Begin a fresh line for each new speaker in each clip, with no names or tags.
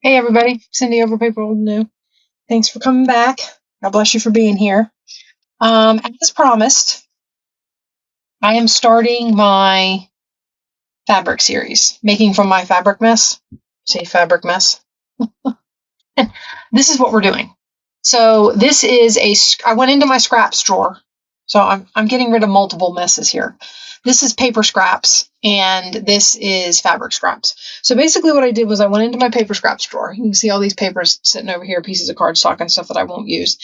Hey everybody, Cindy over paper.old.new. Thanks for coming back. God bless you for being here. As promised, I am starting my fabric series, Making from My Fabric Mess. Say fabric mess. This is what we're doing. So this is I went into my scraps drawer. So I'm getting rid of multiple messes here. This is paper scraps and this is fabric scraps. So basically what I did was I went into my paper scraps drawer. You can see all these papers sitting over here, pieces of cardstock and stuff that I won't use.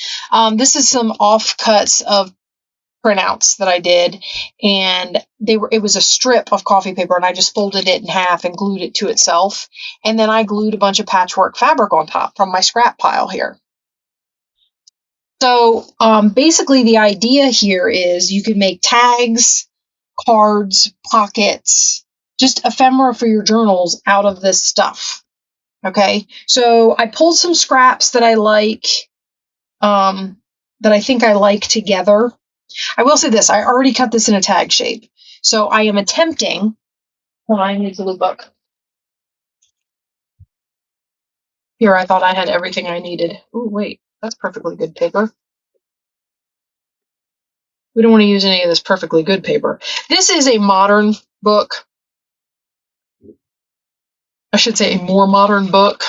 This is some offcuts of printouts that I did, and it was a strip of coffee paper, and I just folded it in half and glued it to itself. And then I glued a bunch of patchwork fabric on top from my scrap pile here. So basically the idea here is you can make tags, cards, pockets, just ephemera for your journals out of this stuff. Okay, so I pulled some scraps that I like, that I think I like together. I will say this, I already cut this in a tag shape. So I am attempting, hold on, I need the blue book. Here, I thought I had everything I needed. Oh, wait, that's perfectly good paper. We don't want to use any of this perfectly good paper. This is a modern book. I should say a more modern book.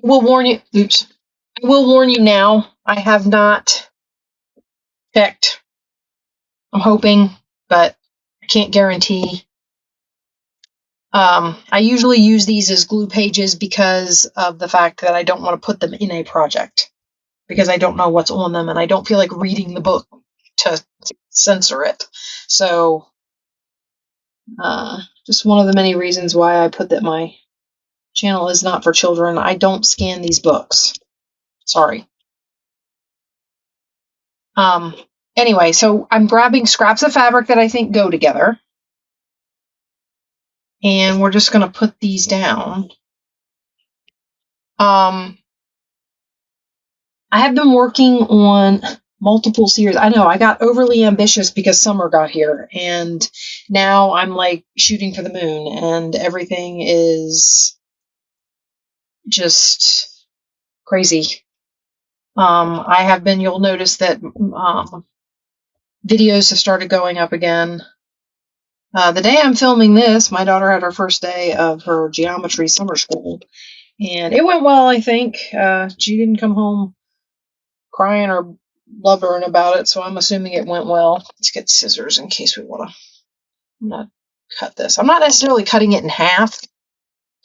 We'll warn you, oops. I will warn you now, I have not checked. I'm hoping, but I can't guarantee. I usually use these as glue pages because of the fact that I don't want to put them in a project because I don't know what's on them and I don't feel like reading the book to censor it. So just one of the many reasons why I put that my channel is not for children. I don't scan these books. Sorry. Anyway, so I'm grabbing scraps of fabric that I think go together. And we're just going to put these down. I have been working on multiple series. I know I got overly ambitious because summer got here, and now I'm like shooting for the moon, and everything is just crazy. I have been, you'll notice that videos have started going up again. The day I'm filming this, my daughter had her first day of her geometry summer school, and it went well, I think. She didn't come home crying or blubbering about it, so I'm assuming it went well. Let's get scissors in case we want to. I'm gonna cut this. I'm not necessarily cutting it in half.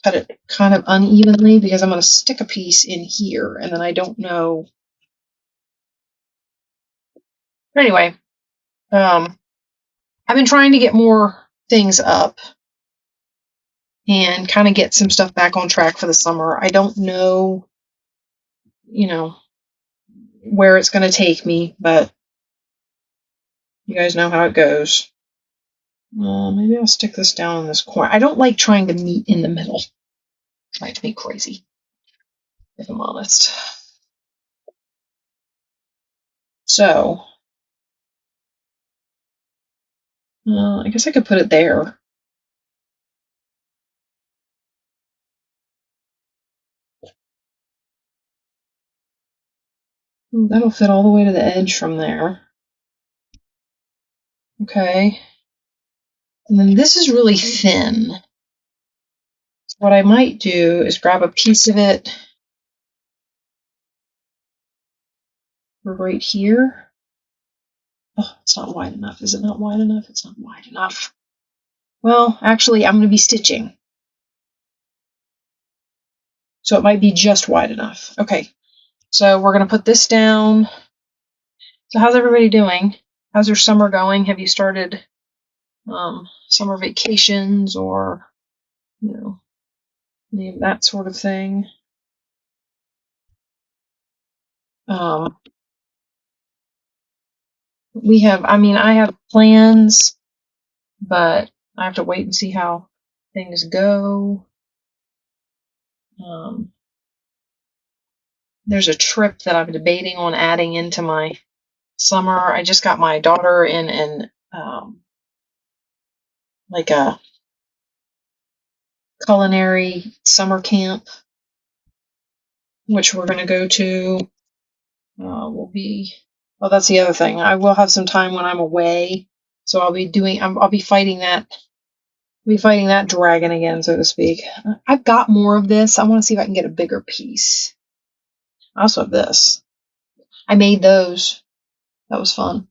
Cut it kind of unevenly because I'm going to stick a piece in here, and then I don't know. But anyway, I've been trying to get more things up and kind of get some stuff back on track for the summer. I don't know, where it's going to take me, but you guys know how it goes. Maybe I'll stick this down in this corner. I don't like trying to meet in the middle. Drives me crazy, if I'm honest. So, I guess I could put it there. That'll fit all the way to the edge from there. Okay. And then this is really thin. So what I might do is grab a piece of it right here. Oh, it's not wide enough. Is it not wide enough? It's not wide enough. Well, actually, I'm going to be stitching. So it might be just wide enough. Okay. So we're going to put this down. So how's everybody doing? How's your summer going? Have you started summer vacations or, any of that sort of thing? I have plans, but I have to wait and see how things go. There's a trip that I'm debating on adding into my summer. I just got my daughter in an like a culinary summer camp, which we're going to go to. Oh, that's the other thing. I will have some time when I'm away, so I'll be fighting that. Be fighting that dragon again, so to speak. I've got more of this. I want to see if I can get a bigger piece. I also have this. I made those. That was fun.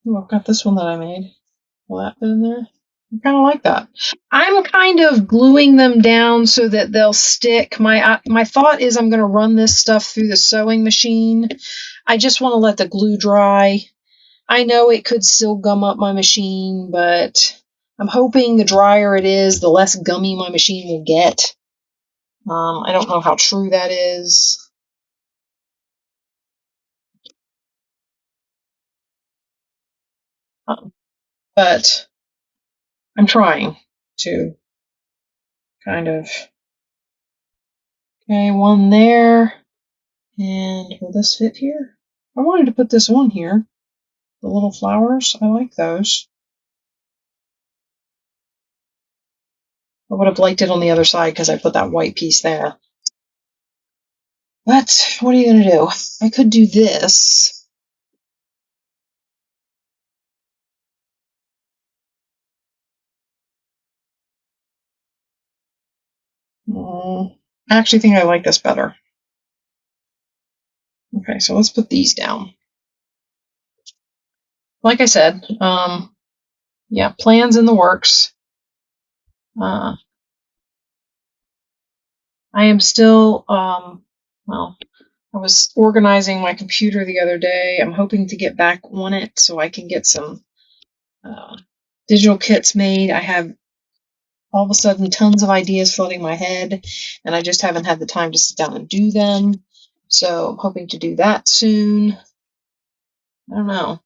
Ooh, I've got this one that I made. Will that fit in there? I kind of like that. I'm kind of gluing them down so that they'll stick. My thought is I'm going to run this stuff through the sewing machine. I just want to let the glue dry. I know it could still gum up my machine, but I'm hoping the drier it is, the less gummy my machine will get. I don't know how true that is. But I'm trying to kind of. Okay, one there. And will this fit here? I wanted to put this on here. The little flowers, I like those. I would have liked it on the other side because I put that white piece there. But what are you going to do? I could do this. I actually think I like this better. Okay, so let's put these down. Like I said, yeah, plans in the works. I am still, well, I was organizing my computer the other day. I'm hoping to get back on it so I can get some digital kits made. I have all of a sudden tons of ideas flooding my head, and I just haven't had the time to sit down and do them. So I'm hoping to do that soon. I don't know.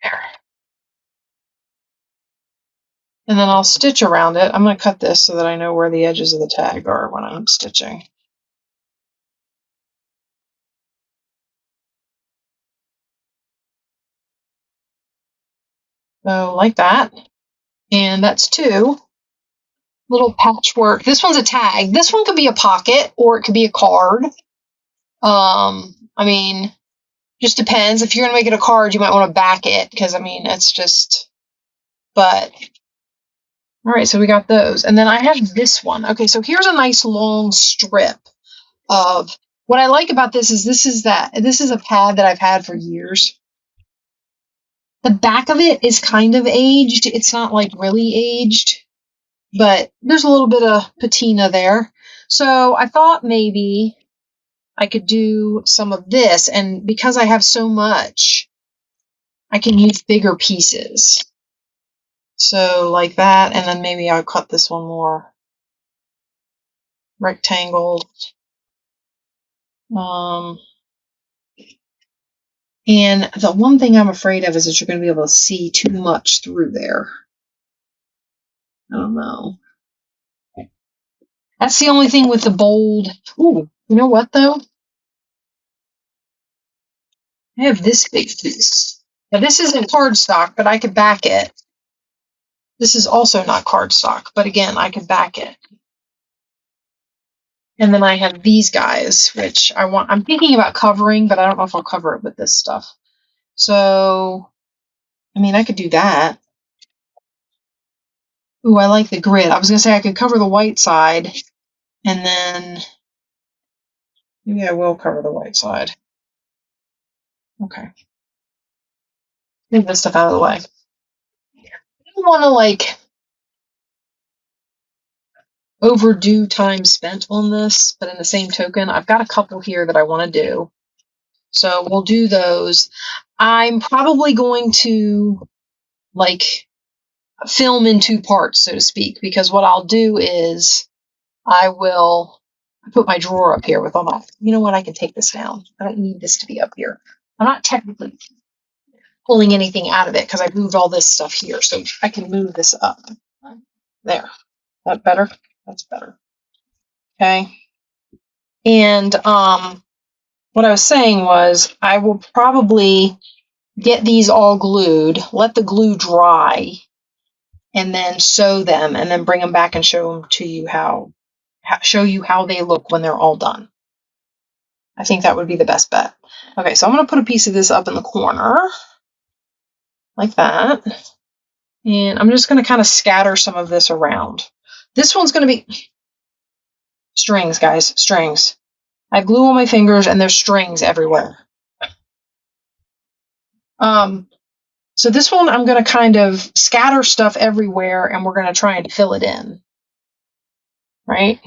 There. And then I'll stitch around it. I'm going to cut this so that I know where the edges of the tag are when I'm stitching. So like that. And that's two. Little patchwork. This one's a tag. This one could be a pocket or it could be a card. I mean, just depends. If you're going to make it a card, you might want to back it because, I mean, it's just, but, all right, so we got those. And then I have this one. Okay, so here's a nice long strip of, what I like about this is this is a pad that I've had for years. The back of it is kind of aged. It's not like really aged, but there's a little bit of patina there. So I thought maybe I could do some of this, and because I have so much, I can use bigger pieces. So like that, and then maybe I'll cut this one more rectangle. And the one thing I'm afraid of is that you're going to be able to see too much through there. I don't know. That's the only thing with the bold. Ooh, you know what though? I have this big piece. Now this isn't cardstock, but I could back it. This is also not cardstock, but again, I could back it. And then I have these guys, which I'm thinking about covering, but I don't know if I'll cover it with this stuff. So, I mean, I could do that. Ooh, I like the grid. I was going to say I could cover the white side, and then maybe I will cover the white side. Okay. Move this stuff out of the way. I don't want to, like, overdo time spent on this, but in the same token, I've got a couple here that I want to do. So we'll do those. I'm probably going to, like, film in two parts, so to speak, because what I'll do is I will put my drawer up here with all my, you know what, I can take this down. I don't need this to be up here. I'm not technically pulling anything out of it because I moved all this stuff here, so I can move this up. There. That better? That's better. Okay. And what I was saying was I will probably get these all glued, let the glue dry, and then sew them, and then bring them back and show them to you show you how they look when they're all done. I think that would be the best bet. Okay, so I'm going to put a piece of this up in the corner like that. And I'm just going to kind of scatter some of this around. This one's going to be strings, guys, strings. I have glue on my fingers and there's strings everywhere. So this one I'm going to kind of scatter stuff everywhere and we're going to try and fill it in. Right?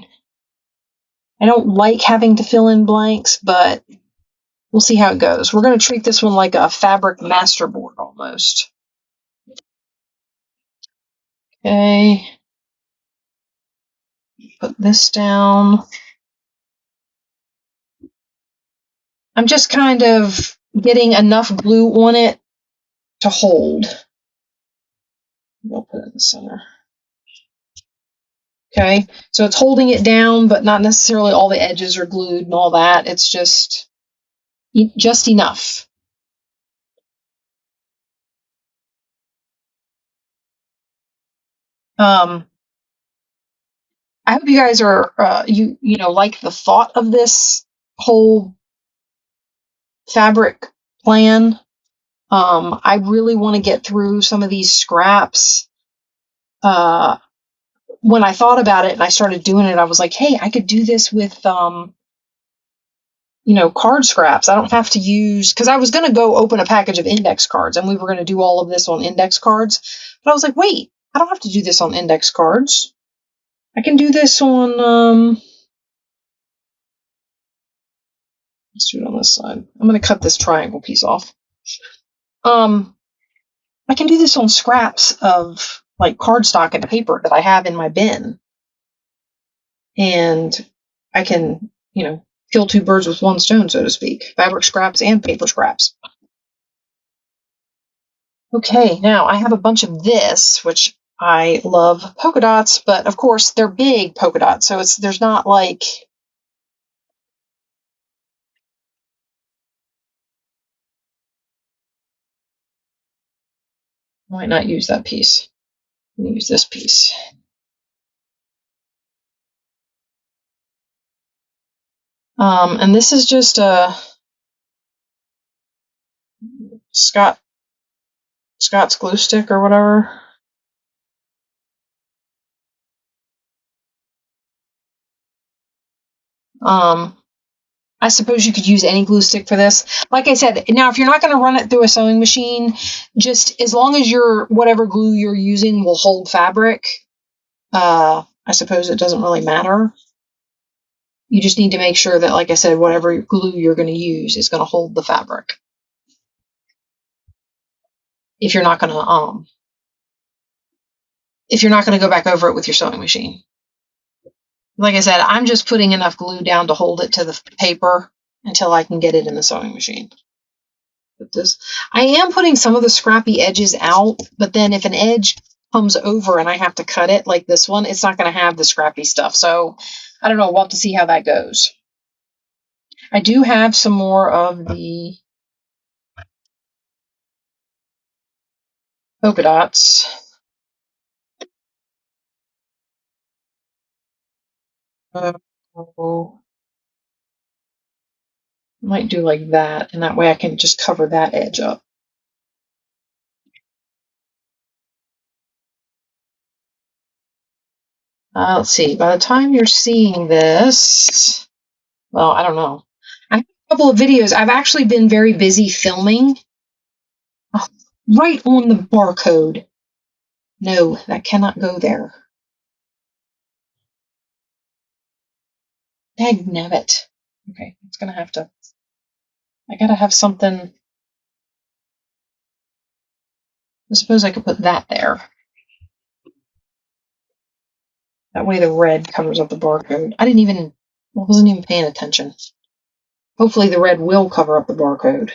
I don't like having to fill in blanks, but we'll see how it goes. We're going to treat this one like a fabric masterboard almost. Okay. Put this down. I'm just kind of getting enough glue on it to hold. We'll put it in the center. Okay, so it's holding it down, but not necessarily all the edges are glued and all that. It's just enough. I hope you guys are you know like the thought of this whole fabric plan. I really want to get through some of these scraps. When I thought about it and I started doing it, I was like, hey, I could do this with card scraps. I don't have to use, because I was going to go open a package of index cards and we were going to do all of this on index cards. But I was like, wait, I don't have to do this on index cards. I can do this on, let's do it on this side. I'm going to cut this triangle piece off. I can do this on scraps of like cardstock and paper that I have in my bin. And I can, kill two birds with one stone, so to speak. Fabric scraps and paper scraps. Okay, now I have a bunch of this, which I love polka dots, but of course they're big polka dots, so there's not like I might not use that piece. I'm gonna use this piece. And this is just a Scott's glue stick or whatever. I suppose you could use any glue stick for this. Like I said, now if you're not going to run it through a sewing machine, just as long as whatever glue you're using will hold fabric, I suppose it doesn't really matter. You just need to make sure that, like I said, whatever glue you're going to use is going to hold the fabric. If you're not going to go back over it with your sewing machine. Like I said, I'm just putting enough glue down to hold it to the paper until I can get it in the sewing machine. I am putting some of the scrappy edges out, but then if an edge comes over and I have to cut it like this one, it's not going to have the scrappy stuff. So I don't know. We'll have to see how that goes. I do have some more of the polka dots. Might do like that, and that way I can just cover that edge up. Let's see. By the time you're seeing this, well, I don't know. I have a couple of videos. I've actually been very busy filming. Oh, right on the barcode. No, that cannot go there. Dagnabbit. Okay, it's gonna have to. I gotta have something. I suppose I could put that there. That way the red covers up the barcode. I wasn't even paying attention. Hopefully the red will cover up the barcode.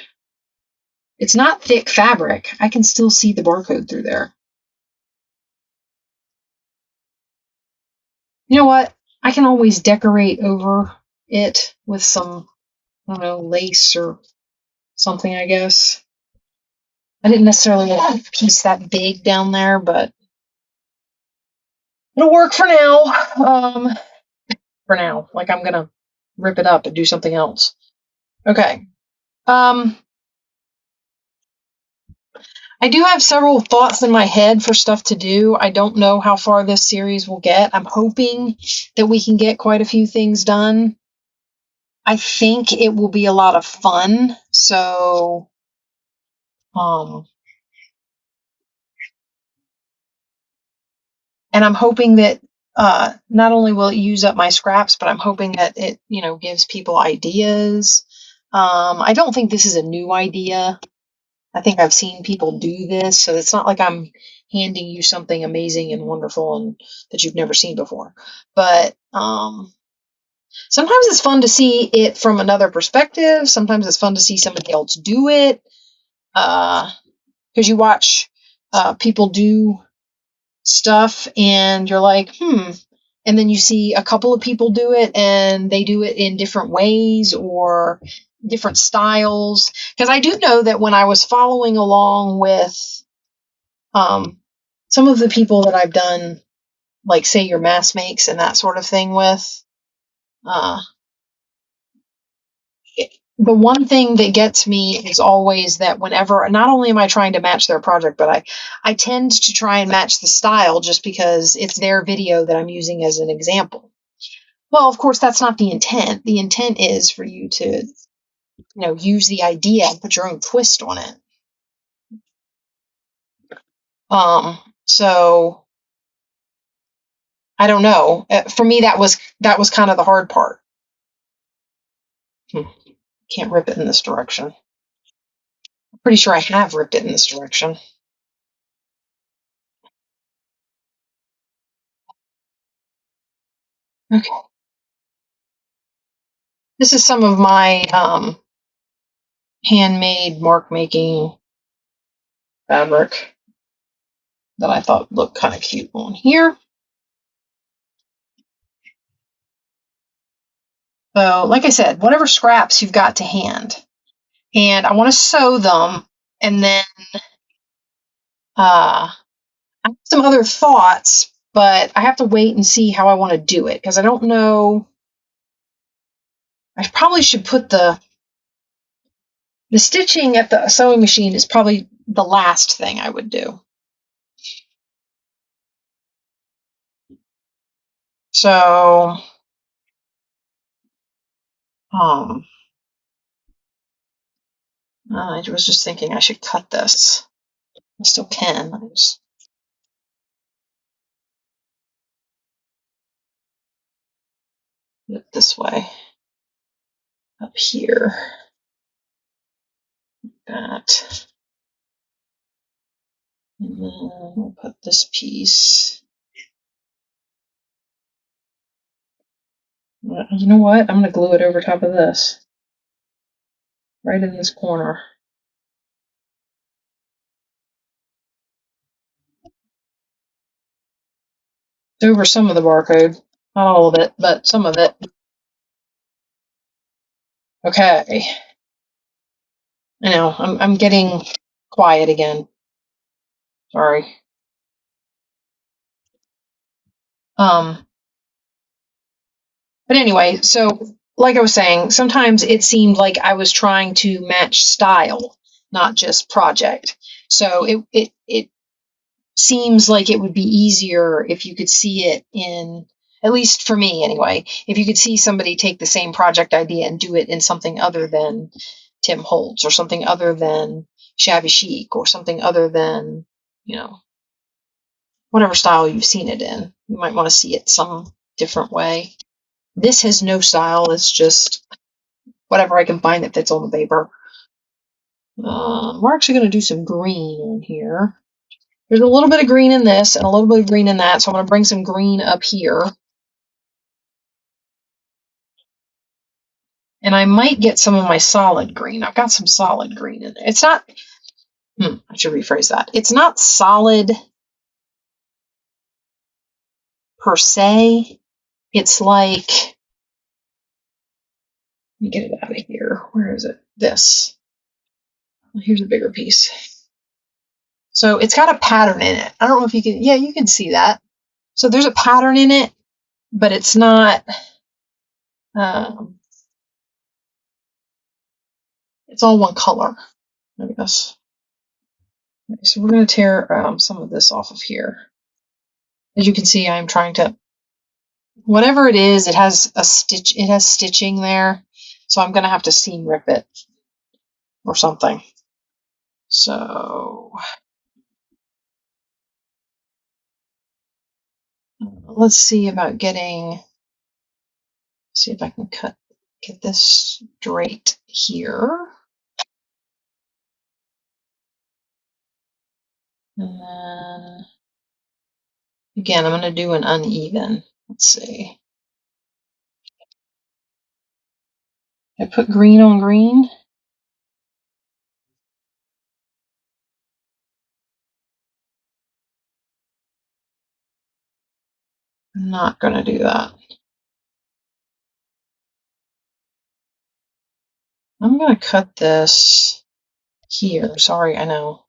It's not thick fabric. I can still see the barcode through there. You know what? I can always decorate over it with some I don't know, lace or something, I guess. I didn't necessarily want a piece that big down there, but it'll work for now. For now. Like, I'm gonna rip it up and do something else. Okay. I do have several thoughts in my head for stuff to do. I don't know how far this series will get. I'm hoping that we can get quite a few things done. I think it will be a lot of fun. So, and I'm hoping that not only will it use up my scraps, but I'm hoping that it, gives people ideas. I don't think this is a new idea. I think I've seen people do this, so it's not like I'm handing you something amazing and wonderful and that you've never seen before. But sometimes it's fun to see it from another perspective. Sometimes it's fun to see somebody else do it, because you watch people do stuff and you're like, and then you see a couple of people do it and they do it in different ways or different styles. Because I do know that when I was following along with some of the people that I've done, like, say, your mass makes and that sort of thing with, the one thing that gets me is always that whenever, not only am I trying to match their project, but I tend to try and match the style just because it's their video that I'm using as an example. Well, of course, that's not the intent. The intent is for you to, use the idea and put your own twist on it. So I don't know. For me, that was kind of the hard part. Can't rip it in this direction. I'm pretty sure I have ripped it in this direction. Okay. This is some of my handmade mark making fabric that I thought looked kind of cute on here. So, like I said, whatever scraps you've got to hand. And I want to sew them, and then I have some other thoughts, but I have to wait and see how I want to do it, because I don't know. I probably should put the stitching at the sewing machine is probably the last thing I would do. So, I was just thinking I should cut this. I still can. I just put it this way. Up here. That. And then we'll put this piece. You know what? I'm going to glue it over top of this. Right in this corner. It's over some of the barcode. Not all of it, but some of it. Okay. I know, I'm getting quiet again. Sorry. But anyway, so like I was saying, sometimes it seemed like I was trying to match style, not just project. So it seems like it would be easier if you could see it in, at least for me anyway, if you could see somebody take the same project idea and do it in something other than Tim Holtz or something other than Shabby Chic or something other than, whatever style you've seen it in. You might want to see it some different way. This has no style. It's just whatever I can find that fits on the paper. We're actually going to do some green in here. There's a little bit of green in this and a little bit of green in that, so I'm going to bring some green up here. And I might get some of my solid green. I've got some solid green in there. It's not, I should rephrase that. It's not solid per se. It's like me get it out of here. Where is it? This. Well, here's a bigger piece. So it's got a pattern in it. I don't know if you can, yeah, you can see that. So there's a pattern in it, but it's not, it's all one color, I guess. Okay, so we're going to tear some of this off of here. As you can see, I'm trying to, whatever it is, it has a stitch, it has stitching there. So I'm going to have to seam rip it or something. So let's see about getting, see if I can get this straight here. And then again, I'm going to do an uneven. Let's see. I put green on green. I'm not going to do that. I'm going to cut this here. Sorry, I know.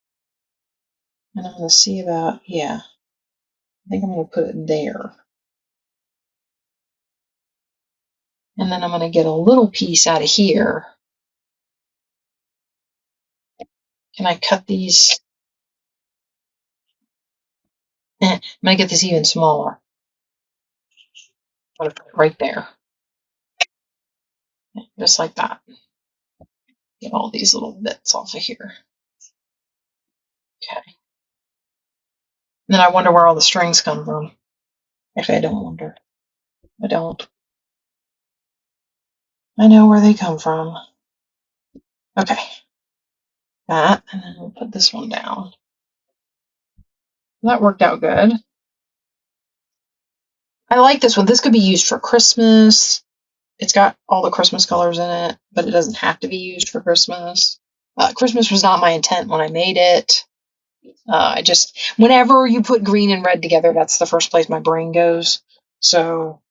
And I'm going to see about, yeah, I think I'm going to put it there. And then I'm going to get a little piece out of here. Can I cut these? I'm going to get this even smaller. Put it right there. Yeah, just like that. Get all these little bits off of here. Okay. And then I wonder where all the strings come from. Actually, I don't wonder. I don't. I know where they come from. Okay. That, and then we'll put this one down. That worked out good. I like this one. This could be used for Christmas. It's got all the Christmas colors in it, but it doesn't have to be used for Christmas. Christmas was not my intent when I made it. I just, whenever you put green and red together, that's the first place my brain goes. So,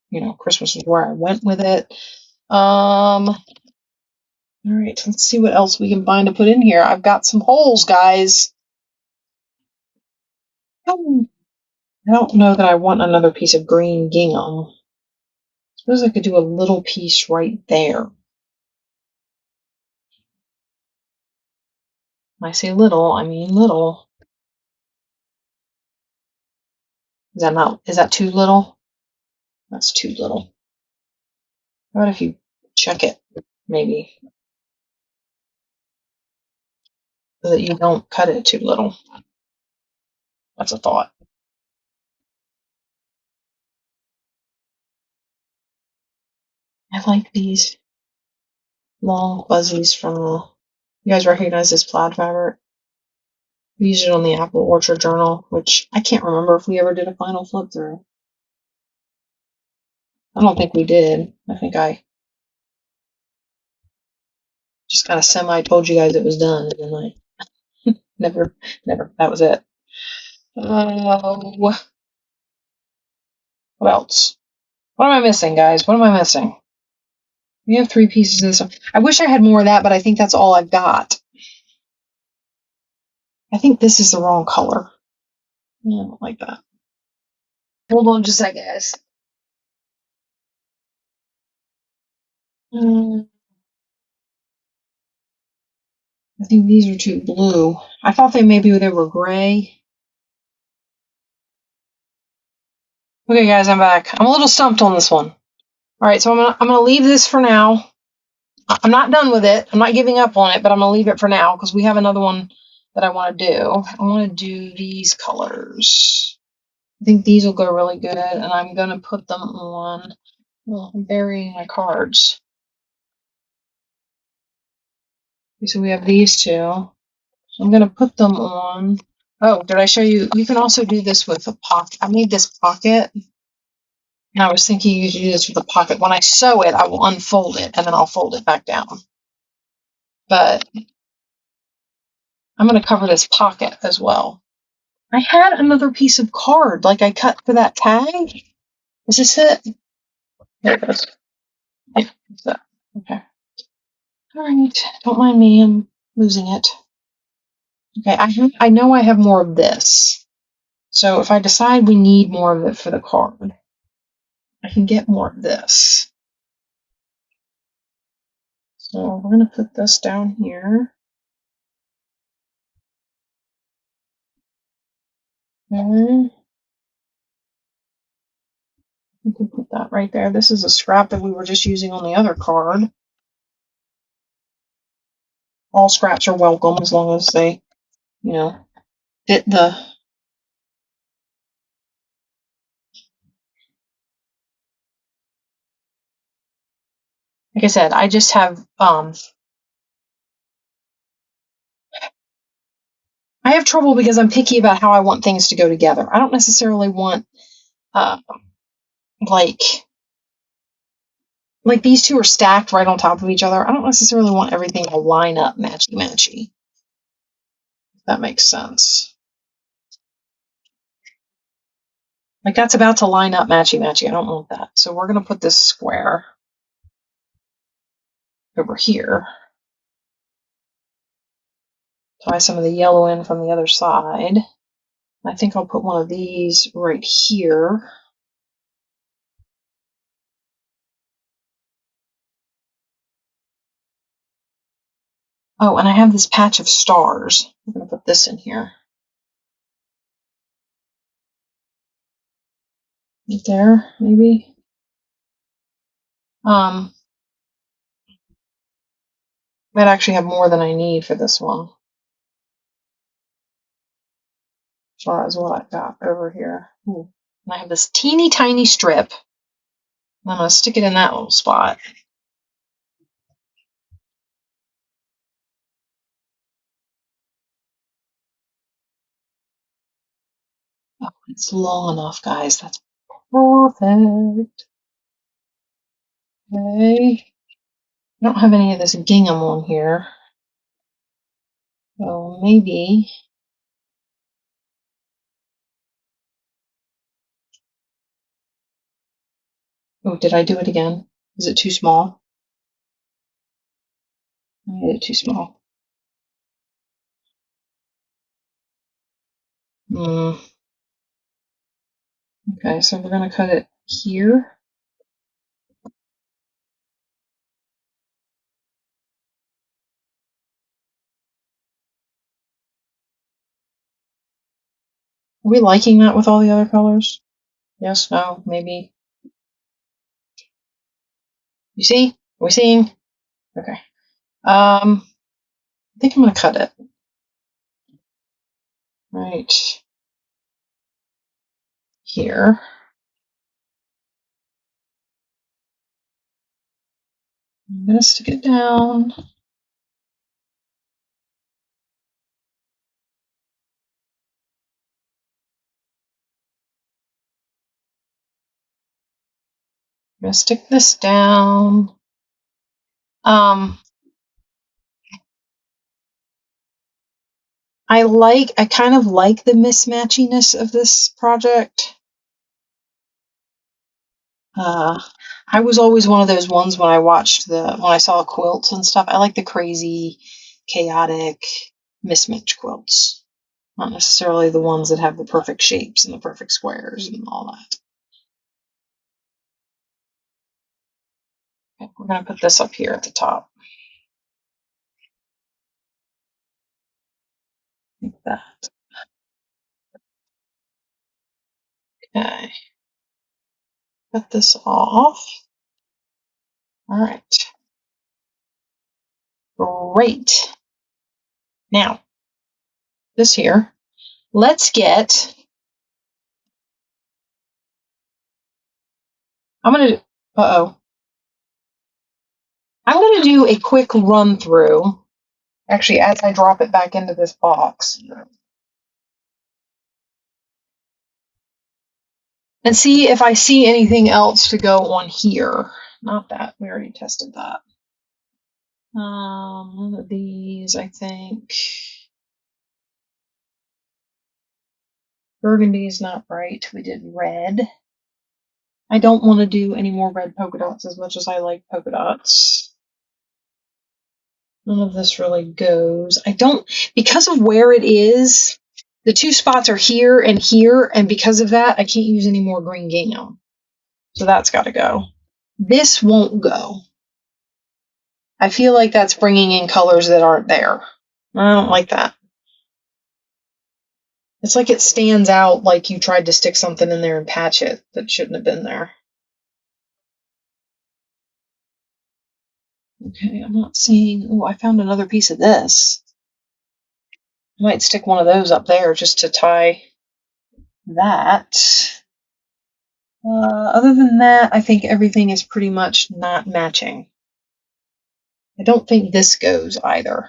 you know, Christmas is where I went with it. All right, let's see what else we can find to put in here. I've got some holes, guys. I don't know that I want another piece of green gingham. Suppose I could do a little piece right there. When I say little, I mean little. Is that too little? That's too little. How about if you check it, maybe, so that you don't cut it too little? That's a thought. I like these long fuzzies from the, you guys recognize this plaid fabric? We used it on the Apple Orchard Journal, which I can't remember if we ever did a final flip through. I don't think we did. I think I just kind of semi told you guys it was done, and then I never, that was it. What else? What am I missing, guys? What am I missing? We have 3 pieces of this one. I wish I had more of that, but I think that's all I've got. I think this is the wrong color. Yeah, I don't like that. Hold on just a second, guys. I think these are too blue. I thought maybe they were gray. Okay, guys, I'm back. I'm a little stumped on this one. All right, so I'm gonna leave this for now. I'm not done with it. I'm not giving up on it, but I'm gonna leave it for now because we have another one that I want to do. I want to do these colors. I think these will go really good, and I'm gonna put them on. Well, I'm burying my cards. So we have these two. So I'm gonna put them on. Oh, did I show you? You can also do this with a pocket. I made this pocket. And I was thinking you could do this with a pocket. When I sew it, I will unfold it and then I'll fold it back down. But I'm going to cover this pocket as well. I had another piece of card like I cut for that tag. Is this it? There it goes. So, okay. All right. Don't mind me. I'm losing it. Okay. I know I have more of this. So if I decide we need more of it for the card, I can get more of this. So we're going to put this down here. Okay. We can put that right there. This is a scrap that we were just using on the other card. All scraps are welcome as long as they, fit the... Like I said, I just have, I have trouble because I'm picky about how I want things to go together. I don't necessarily want, like these two are stacked right on top of each other. I don't necessarily want everything to line up matchy-matchy. If that makes sense. Like that's about to line up matchy-matchy. I don't want that. So we're going to put this square over here. Tie some of the yellow in from the other side. I think I'll put one of these right here. Oh, and I have this patch of stars. I'm going to put this in here. Right there, maybe. Might actually have more than I need for this one. As far as what I've got over here. Ooh. And I have this teeny tiny strip. I'm going to stick it in that little spot. Oh, it's long enough, guys. That's perfect. Okay. I don't have any of this gingham on here. So maybe... Oh, did I do it again? Is it too small? I made it too small. Okay, so we're going to cut it here. Are we liking that with all the other colors? Yes, no, maybe. You see? Are we seeing? Okay. I think I'm going to cut it. Right here. I'm going to stick it down. I'm going to stick this down. I kind of like the mismatchiness of this project. I was always one of those ones when I saw quilts and stuff. I like the crazy, chaotic mismatch quilts. Not necessarily the ones that have the perfect shapes and the perfect squares and all that. Okay, we're going to put this up here at the top. Like that. Okay. Cut this off. All right. Great. Now, this here, let's get, I'm going to do a quick run through, actually, as I drop it back into this box. And see if I see anything else to go on here. Not that, we already tested that. One of these, I think. Burgundy is not right. We did red. I don't want to do any more red polka dots as much as I like polka dots. None of this really goes. I don't, because of where it is, the two spots are here, and because of that, I can't use any more green gingham. So that's got to go. This won't go. I feel like that's bringing in colors that aren't there. I don't like that. It's like it stands out like you tried to stick something in there and patch it that shouldn't have been there. Okay, I'm not seeing... Oh, I found another piece of this. I might stick one of those up there just to tie that. Other than that, I think everything is pretty much not matching. I don't think this goes either.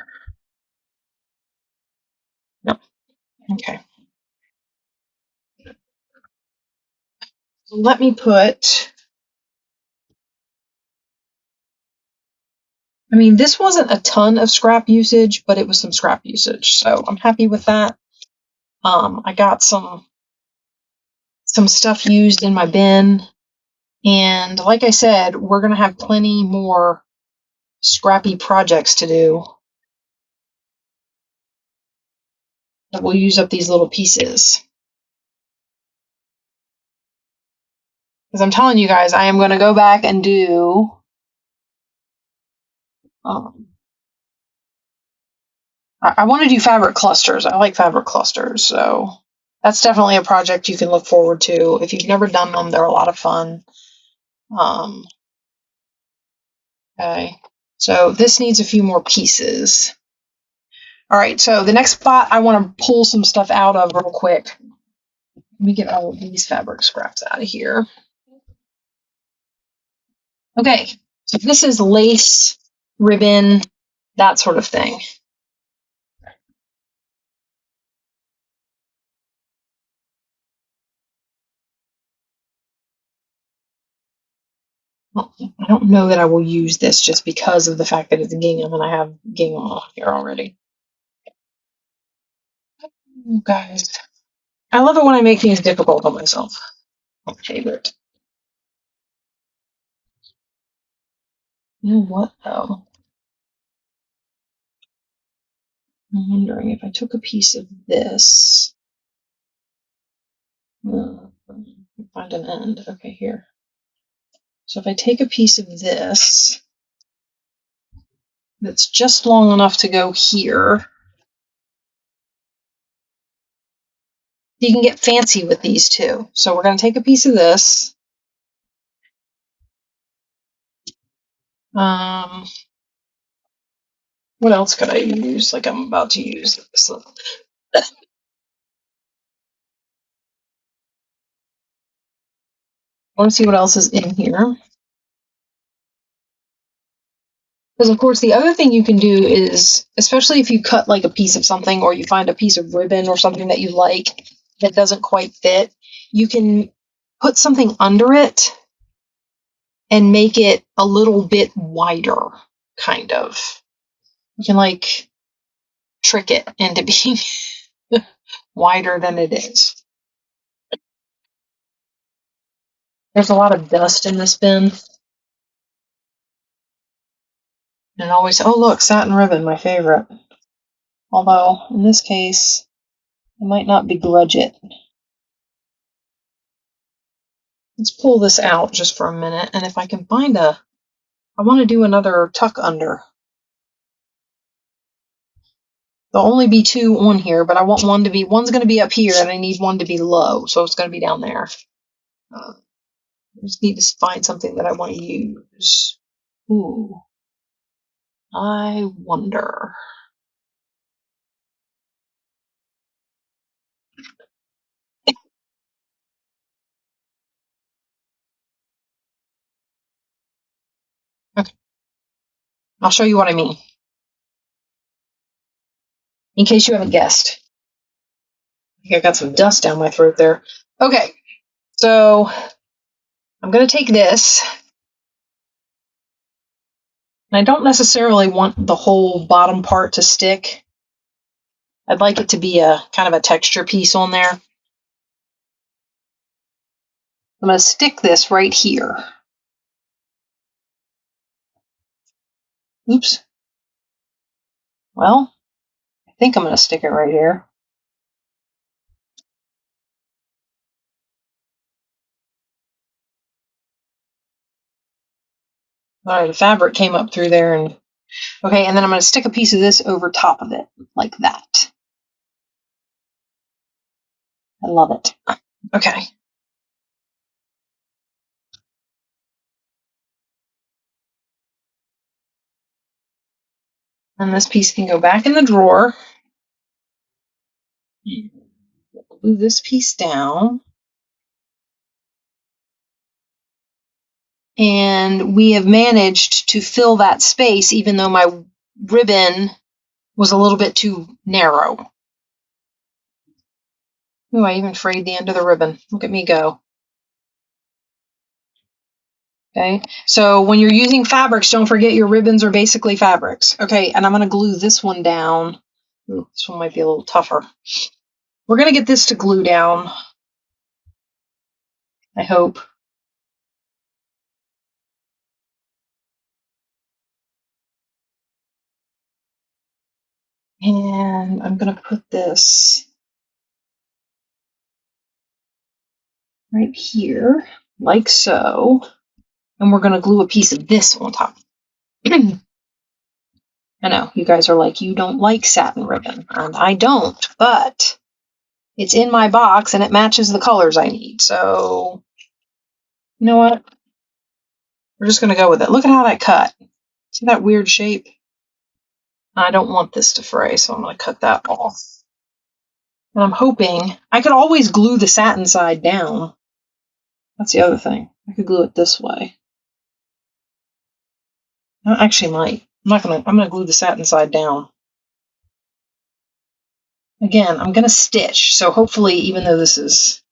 No. Okay. So let me put... I mean, this wasn't a ton of scrap usage, but it was some scrap usage, so I'm happy with that. I got some stuff used in my bin, and like I said, we're going to have plenty more scrappy projects to do that will use up these little pieces. Because I'm telling you guys, I am going to go back and do I want to do fabric clusters. I like fabric clusters, so that's definitely a project you can look forward to. If you've never done them, they're a lot of fun. Okay, so this needs a few more pieces. All right, so the next spot I want to pull some stuff out of real quick. Let me get all of these fabric scraps out of here. Okay, so this is lace, ribbon, that sort of thing. Well, I don't know that I will use this just because of the fact that it's gingham and I have gingham on here already. Oh, guys, I love it when I make things difficult on myself. My favorite. You know what, though? I'm wondering if I took a piece of this. Find an end. Okay, here. So if I take a piece of this that's just long enough to go here, you can get fancy with these too. So we're going to take a piece of this. What else could I use? Like I'm about to use this. I want to see what else is in here. Because, of course, the other thing you can do is, especially if you cut like a piece of something or you find a piece of ribbon or something that you like that doesn't quite fit, you can put something under it and make it a little bit wider, kind of. You can like trick it into being wider than it is. There's a lot of dust in this bin. And always, oh look, satin ribbon, my favorite. Although, in this case, I might not begrudge it. Let's pull this out just for a minute, and if I can find I want to do another tuck under. There'll only be two on here, but I want one's going to be up here, and I need one to be low, so it's going to be down there. I just need to find something that I want to use. Ooh. I wonder. Okay. I'll show you what I mean. In case you haven't guessed. I think I got some dust down my throat there. Okay. So I'm going to take this. And I don't necessarily want the whole bottom part to stick. I'd like it to be a kind of a texture piece on there. I'm going to stick this right here. Oops. Well, I think I'm going to stick it right here. All right, the fabric came up through there, and okay, and then I'm going to stick a piece of this over top of it, like that. I love it. Okay. And this piece can go back in the drawer. Glue this piece down. And we have managed to fill that space, even though my ribbon was a little bit too narrow. Ooh, I even frayed the end of the ribbon. Look at me go. Okay, so when you're using fabrics, don't forget your ribbons are basically fabrics. Okay, and I'm going to glue this one down. Ooh, this one might be a little tougher. We're going to get this to glue down, I hope. And I'm going to put this right here, like so. And we're going to glue a piece of this on top. I know, you guys are like, you don't like satin ribbon. And I don't, but it's in my box and it matches the colors I need. So, you know what? We're just going to go with it. Look at how that cut. See that weird shape? I don't want this to fray, so I'm going to cut that off. And I'm hoping I could always glue the satin side down. That's the other thing. I could glue it this way. I actually might. I'm going to glue the satin side down. Again, I'm going to stitch, so hopefully, even though this is...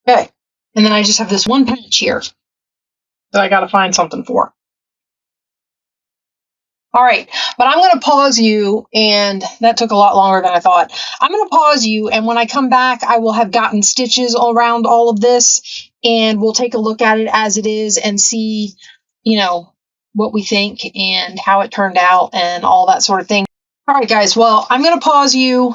Okay, and then I just have this one patch here that I got to find something for. All right, but I'm going to pause you, and that took a lot longer than I thought. I'm going to pause you, and when I come back, I will have gotten stitches around all of this, and we'll take a look at it as it is and see, you know, what we think and how it turned out and all that sort of thing. All right, guys, well, I'm going to pause you.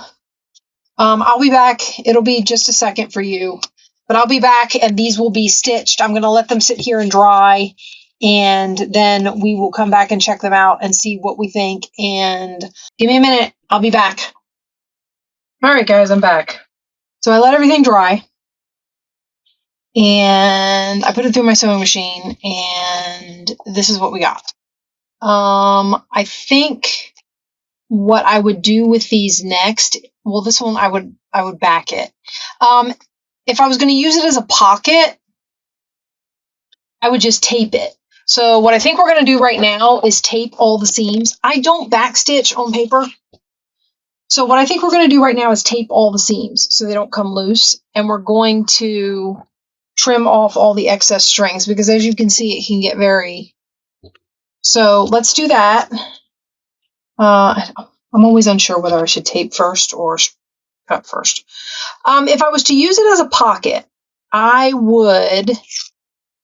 I'll be back. It'll be just a second for you, but I'll be back, and these will be stitched. I'm going to let them sit here and dry, and then we will come back and check them out and see what we think. And give me a minute. I'll be back. All right, guys, I'm back. So I let everything dry, and I put it through my sewing machine, and this is what we got. I think what I would do with these next, well, this one I would back it. If I was going to use it as a pocket, I would just tape it. So what I think we're going to do right now is tape all the seams. I don't backstitch on paper. So what I think we're going to do right now is tape all the seams so they don't come loose. And we're going to trim off all the excess strings because as you can see, it can get very... So let's do that. I'm always unsure whether I should tape first or cut first. If I was to use it as a pocket, I would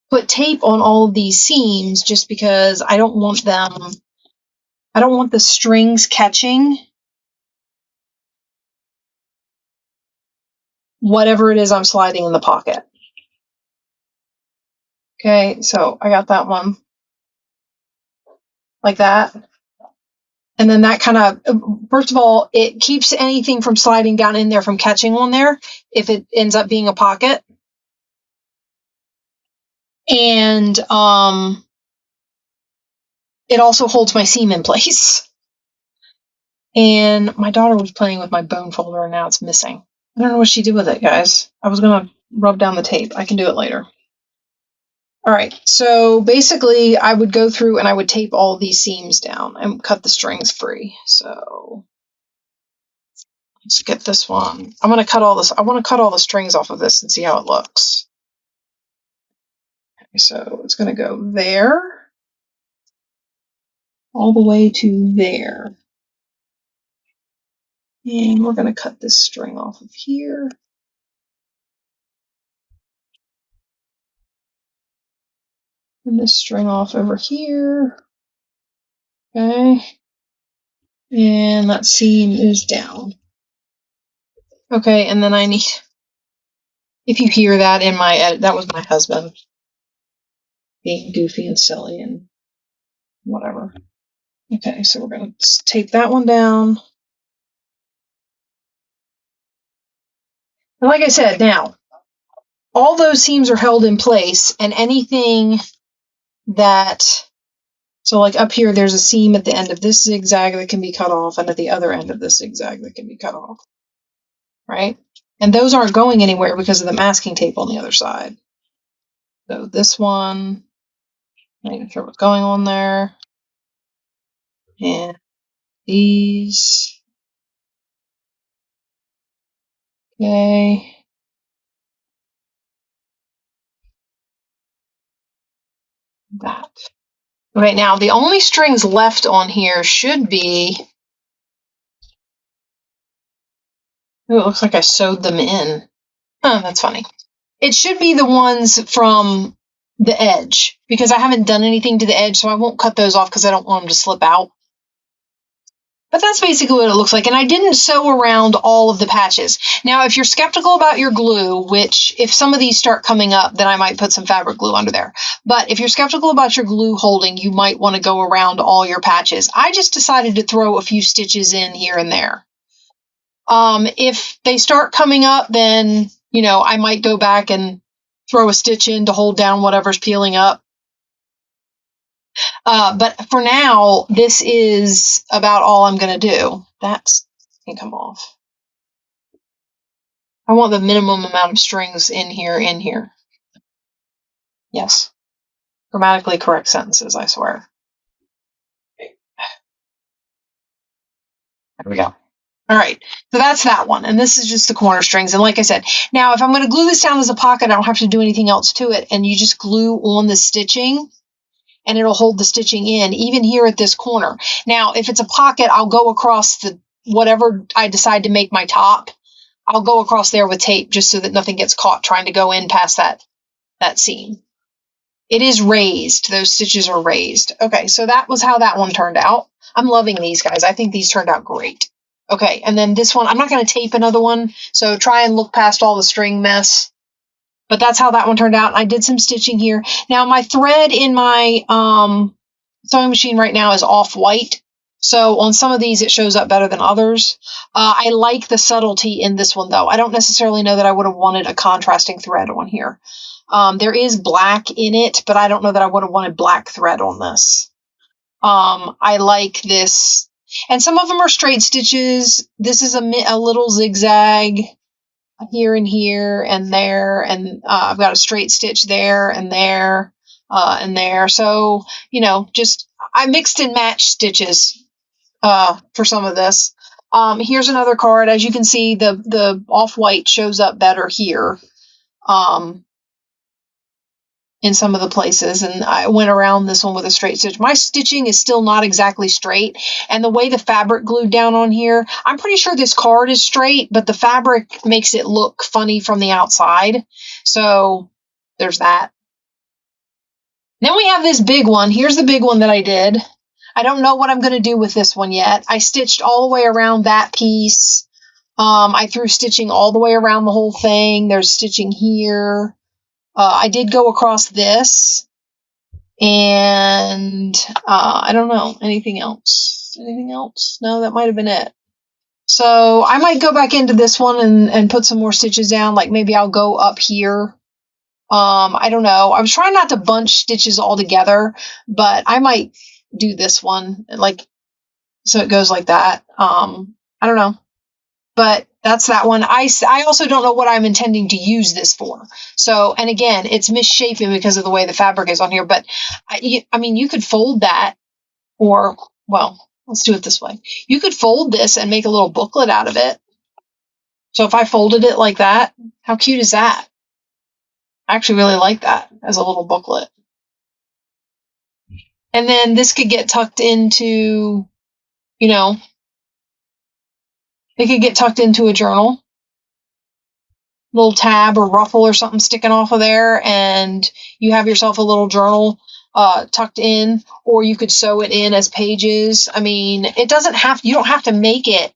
put tape on all of these seams just because I don't want the strings catching whatever it is I'm sliding in the pocket. Okay, so I got that one like that. And then that kind of, first of all, it keeps anything from sliding down in there from catching on there if it ends up being a pocket. And it also holds my seam in place. And my daughter was playing with my bone folder and now it's missing. I don't know what she did with it, guys. I was going to rub down the tape. I can do it later. All right, so basically I would go through and I would tape all these seams down and cut the strings free. So let's get this one. I'm going to cut all this. I want to cut all the strings off of this and see how it looks. Okay, so it's going to go there. all the way to there. And we're going to cut this string off of here. And this string off over here. Okay. And that seam is down. Okay, and then I need, if you hear that in my edit, that was my husband being goofy and silly and whatever. Okay, so we're going to tape that one down. And like I said, now, all those seams are held in place, and anything that, so like up here, there's a seam at the end of this zigzag that can be cut off, and at the other end of this zigzag that can be cut off, right? And those aren't going anywhere because of the masking tape on the other side. So this one, I'm not even sure what's going on there. And these. Okay. That. Okay, now the only strings left on here should be, oh, it looks like I sewed them in. Oh, that's funny. It should be the ones from the edge, because I haven't done anything to the edge, so I won't cut those off because I don't want them to slip out. But that's basically what it looks like, and I didn't sew around all of the patches. Now, if you're skeptical about your glue, which if some of these start coming up, then I might put some fabric glue under there. But if you're skeptical about your glue holding, you might want to go around all your patches. I just decided to throw a few stitches in here and there. If they start coming up, then, you know, I might go back and throw a stitch in to hold down whatever's peeling up. But for now, this is about all I'm going to do. That can come off. I want the minimum amount of strings in here. Yes. Grammatically correct sentences, I swear. There we go. All right, so that's that one, and this is just the corner strings. And like I said, now if I'm going to glue this down as a pocket, I don't have to do anything else to it, and you just glue on the stitching, and it'll hold the stitching in, even here at this corner. Now, if it's a pocket, I'll go across the whatever I decide to make my top. I'll go across there with tape just so that nothing gets caught trying to go in past that seam. It is raised. Those stitches are raised. Okay, so that was how that one turned out. I'm loving these, guys. I think these turned out great. Okay, and then this one, I'm not going to tape another one, so try and look past all the string mess. But that's how that one turned out. I did some stitching here. Now, my thread in my sewing machine right now is off-white. So on some of these, it shows up better than others. I like the subtlety in this one, though. I don't necessarily know that I would have wanted a contrasting thread on here. There is black in it, but I don't know that I would have wanted black thread on this. I like this. And some of them are straight stitches. This is a little zigzag here and here and there. And I've got a straight stitch there and there and there. So, you know, just I mixed and matched stitches for some of this. Here's another card. As you can see, the off-white shows up better here. In some of the places, and I went around this one with a straight stitch. My stitching is still not exactly straight, and the way the fabric glued down on here, I'm pretty sure this card is straight, but the fabric makes it look funny from the outside. So there's that. Then we have this big one. Here's the big one that I did. I don't know what I'm going to do with this one yet. I stitched all the way around that piece. I threw stitching all the way around the whole thing. There's stitching here. I did go across this, and I don't know, anything else? Anything else? No, that might have been it. So I might go back into this one and put some more stitches down, like maybe I'll go up here. I don't know. I was trying not to bunch stitches all together, but I might do this one, like, so it goes like that. I don't know. But that's that one. I also don't know what I'm intending to use this for. So, and again, it's misshapen because of the way the fabric is on here. But, I mean, you could fold that, or, well, let's do it this way. You could fold this and make a little booklet out of it. So if I folded it like that, how cute is that? I actually really like that as a little booklet. And then this could get tucked into, you know, it could get tucked into a journal, little tab or ruffle or something sticking off of there, and you have yourself a little journal tucked in, or you could sew it in as pages. I mean, you don't have to make it.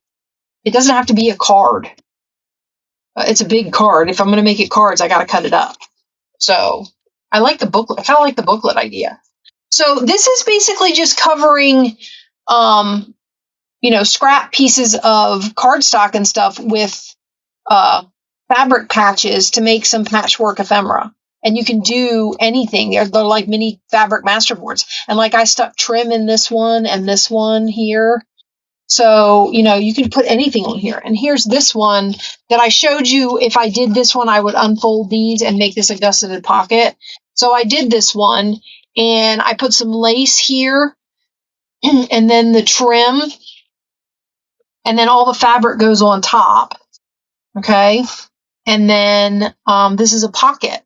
It doesn't have to be a card. It's a big card. If I'm going to make it cards, I got to cut it up. So I like the booklet. I kind of like the booklet idea. So this is basically just covering, scrap pieces of cardstock and stuff with fabric patches to make some patchwork ephemera. And you can do anything. They're like mini fabric masterboards. And like I stuck trim in this one and this one here. So, you can put anything on here. And here's this one that I showed you. If I did this one, I would unfold these and make this a gusseted pocket. So I did this one, and I put some lace here, and then the trim, and then all the fabric goes on top. Okay. And then this is a pocket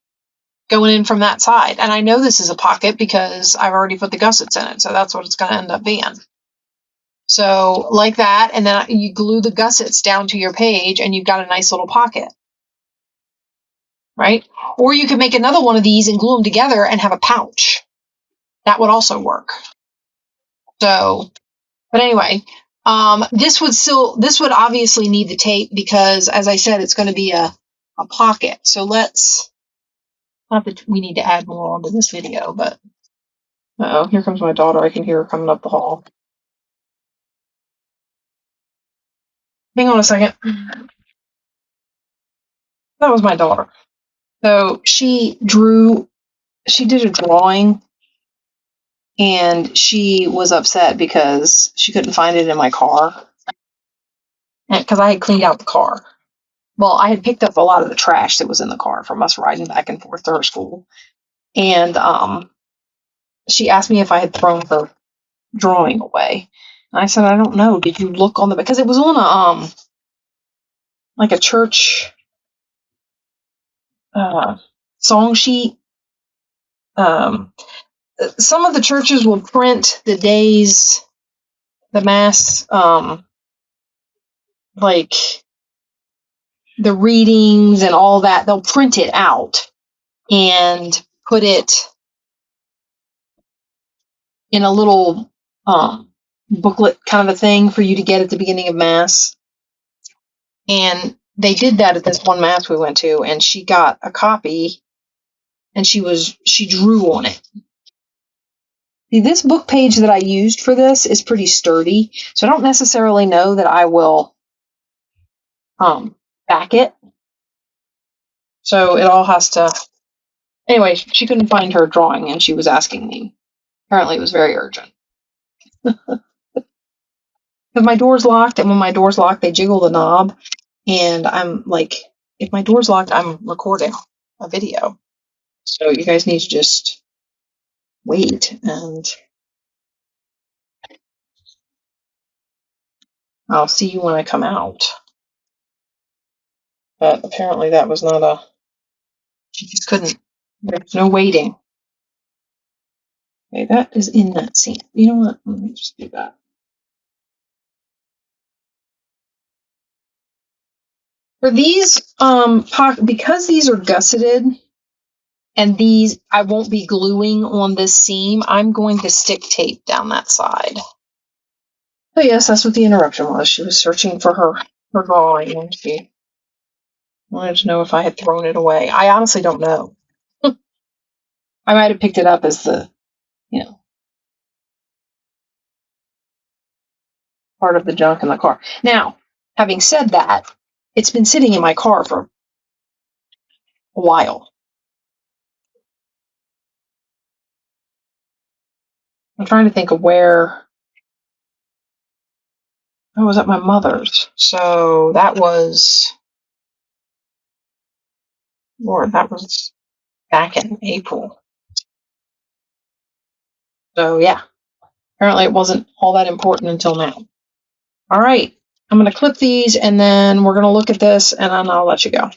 going in from that side. And I know this is a pocket because I've already put the gussets in it. So that's what it's going to end up being. So like that, and then you glue the gussets down to your page, and you've got a nice little pocket, right? Or you could make another one of these and glue them together and have a pouch. That would also work. So, but anyway, this would obviously need the tape because, as I said, it's going to be a pocket. So not that we need to add more onto this video, but here comes my daughter. I can hear her coming up the hall. Hang on a second. That was my daughter. So she did a drawing, and she was upset because she couldn't find it in my car. Because I had cleaned out the car. Well, I had picked up a lot of the trash that was in the car from us riding back and forth to her school. And she asked me if I had thrown her drawing away. And I said, I don't know. Did you look on because it was on like a church song sheet. Some of the churches will print the days, the mass, like the readings and all that. They'll print it out and put it in a little booklet kind of a thing for you to get at the beginning of Mass. And they did that at this one Mass we went to, and she got a copy, and she drew on it. See, this book page that I used for this is pretty sturdy, so I don't necessarily know that I will back it. So it all has to... Anyway, she couldn't find her drawing, and she was asking me. Apparently it was very urgent. Because my door's locked, and when my door's locked, they jiggle the knob, and I'm like, if my door's locked, I'm recording a video. So you guys need to just wait, and I'll see you when I come out. But apparently that was not she just couldn't, there's no waiting. Okay, that is in that scene. You know what? Let me just do that. For these, because these are gusseted, and these I won't be gluing on this seam, I'm going to stick tape down that side. So yes, that's what the interruption was. She was searching for her drawing, and she wanted to know if I had thrown it away. I honestly don't know. I might have picked it up as the, part of the junk in the car. Now, having said that, it's been sitting in my car for a while. I'm trying to think of where I was at my mother's. So that was, Lord, that was back in April. So yeah, apparently it wasn't all that important until now. All right, I'm going to clip these, and then we're going to look at this, and then I'll let you go.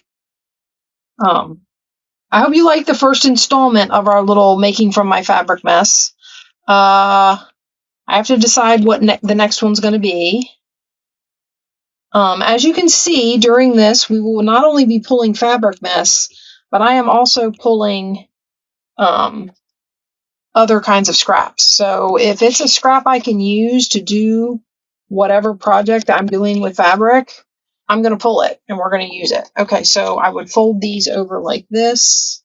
I hope you liked the first installment of our little Making From My Fabric Mess. I have to decide what the next one's going to be. As you can see, during this, we will not only be pulling fabric mess, but I am also pulling other kinds of scraps. So if it's a scrap I can use to do whatever project I'm doing with fabric, I'm going to pull it and we're going to use it. Okay, so I would fold these over like this.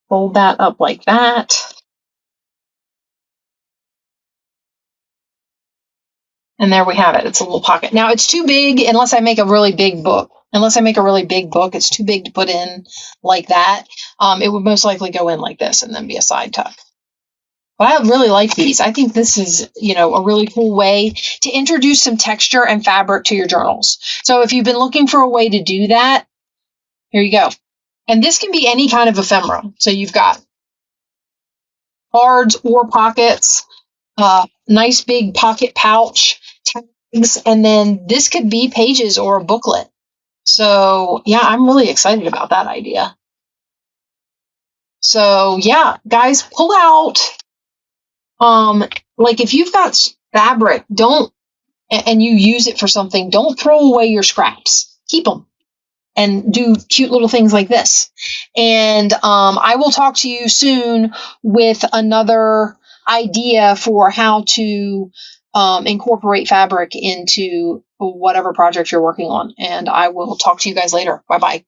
Fold that up like that. And there we have it. It's a little pocket. Now it's too big unless I make a really big book. Unless I make a really big book, it's too big to put in like that. It would most likely go in like this and then be a side tuck. But I really like these. I think this is, a really cool way to introduce some texture and fabric to your journals. So if you've been looking for a way to do that, here you go. And this can be any kind of ephemera. So you've got cards or pockets, nice big pocket pouch, tags, and then this could be pages or a booklet. So yeah, I'm really excited about that idea. So yeah, guys, pull out, like if you've got fabric, and you use it for something, don't throw away your scraps. Keep them and do cute little things like this. And I will talk to you soon with another idea for how to incorporate fabric into whatever project you're working on. And I will talk to you guys later. Bye-bye.